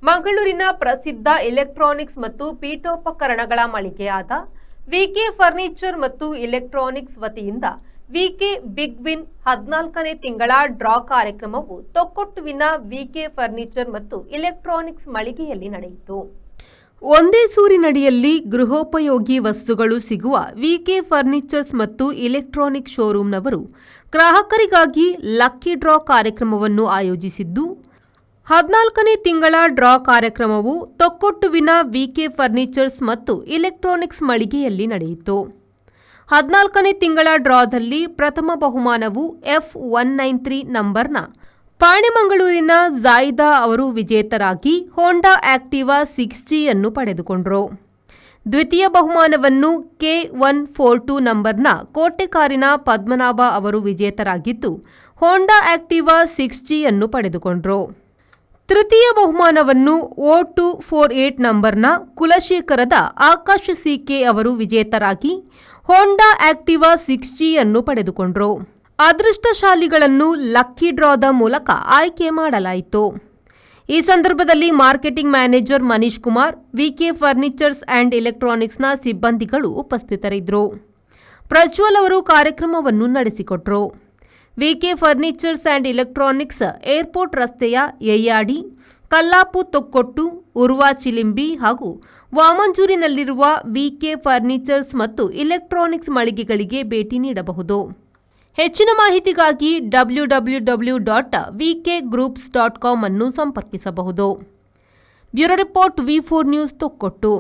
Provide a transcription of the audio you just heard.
ಮಂಗಳೂರಿನ ಪ್ರಸಿದ್ಧ ಎಲೆಕ್ಟ್ರಾನಿಕ್ಸ್ ಮತ್ತು ಪೀಠೋಪಕರಣಗಳ ಮಳಿಗೆಯಾದ ವಿಕೆ ಫರ್ನಿಚರ್ ಮತ್ತು ಎಲೆಕ್ಟ್ರಾನಿಕ್ಸ್ ವತಿಯಿಂದ ವಿಕೆ ಬಿಗ್ ವಿನ್ 14ನೇ ತಿಂಗಳ ಡ್ರಾ ಕಾರ್ಯಕ್ರಮವು ತೊಕ್ಕೊಟ್ಟುವಿನ ವಿಕೆ ಫರ್ನಿಚರ್ ಮತ್ತು ಎಲೆಕ್ಟ್ರಾನಿಕ್ಸ್ ಮಳಿಗೆಯಲ್ಲಿ ನಡೆಯಿತು. ಒಂದೇ ಸೂರಿನಡಿಯಲ್ಲಿ ಗೃಹೋಪಯೋಗಿ ವಸ್ತುಗಳು ಸಿಗುವ ವಿಕೆ ಫರ್ನಿಚರ್ಸ್ ಮತ್ತು ಎಲೆಕ್ಟ್ರಾನಿಕ್ ಶೋರೂಮ್ನವರು ಗ್ರಾಹಕರಿಗಾಗಿ ಲಕ್ಕಿ ಡ್ರಾ ಕಾರ್ಯಕ್ರಮವನ್ನು ಆಯೋಜಿಸಿದ್ದು, 14ನೇ ತಿಂಗಳ ಡ್ರಾ ಕಾರ್ಯಕ್ರಮವು ತೊಕ್ಕೊಟ್ಟುವಿನ ವಿಕೆ ಫರ್ನಿಚರ್ಸ್ ಮತ್ತು ಎಲೆಕ್ಟ್ರಾನಿಕ್ಸ್ ಮಳಿಗೆಯಲ್ಲಿ ನಡೆಯಿತು. 14ನೇ ತಿಂಗಳ ಡ್ರಾದಲ್ಲಿ ಪ್ರಥಮ ಬಹುಮಾನವು F193 ನಂಬರ್ನ ಪಾಣೆಮಂಗಳೂರಿನ ಜಾಯಿದಾ ಅವರು ವಿಜೇತರಾಗಿ ಹೋಂಡಾ ಆಕ್ಟಿವಾ 6G ಅನ್ನು ಪಡೆದುಕೊಂಡರು. ದ್ವಿತೀಯ ಬಹುಮಾನವನ್ನು K142 ನಂಬರ್ನ ಕೋಟೆಕಾರಿನ ಪದ್ಮನಾಭ ಅವರು ವಿಜೇತರಾಗಿದ್ದು ಹೋಂಡಾ ಆಕ್ಟಿವಾ 6G ಅನ್ನು ಪಡೆದುಕೊಂಡರು. ತೃತೀಯ ಬಹುಮಾನವನ್ನು O248 ನಂಬರ್ನ ಕುಲಶೇಖರದ ಆಕಾಶ ಸಿಕೆ ಅವರು ವಿಜೇತರಾಗಿ ಹೋಂಡಾ ಆಕ್ಟಿವಾ 6G ಅನ್ನು ಪಡೆದುಕೊಂಡರು. ಅದೃಷ್ಟಶಾಲಿಗಳನ್ನು ಲಕ್ಕಿ ಡ್ರಾದ ಮೂಲಕ ಆಯ್ಕೆ ಮಾಡಲಾಯಿತು. ಈ ಸಂದರ್ಭದಲ್ಲಿ marketing manager Manish Kumar, VK furnitures and ಎಲೆಕ್ಟ್ರಾನಿಕ್ಸ್ನ ಸಿಬ್ಬಂದಿಗಳು ಉಪಸ್ಥಿತರಿದ್ದರು. ಪ್ರಜ್ವಲ್ ಅವರು ಕಾರ್ಯಕ್ರಮವನ್ನು ನಡೆಸಿಕೊಟ್ಟರು. VK furnitures and electronics airport ರಸ್ತೆಯ ಯಯ್ಯಾಡಿ, ಕಲ್ಲಾಪು ತೊಕ್ಕೊಟ್ಟು, ಉರ್ವಾ ಚಿಲಿಂಬಿ ಹಾಗೂ ವಾಮಂಜೂರಿನಲ್ಲಿರುವ ವಿಕೆ ಫರ್ನಿಚರ್ಸ್ ಮತ್ತು ಎಲೆಕ್ಟ್ರಾನಿಕ್ಸ್ ಮಳಿಗೆಗಳಿಗೆ ಭೇಟಿ ನೀಡಬಹುದು. ಹೆಚ್ಚಿನ ಮಾಹಿತಿಗಾಗಿ www.vkgroups.com ಅನ್ನು ಸಂಪರ್ಕಿಸಬಹುದು. Bureau report V4 news Thokkottu.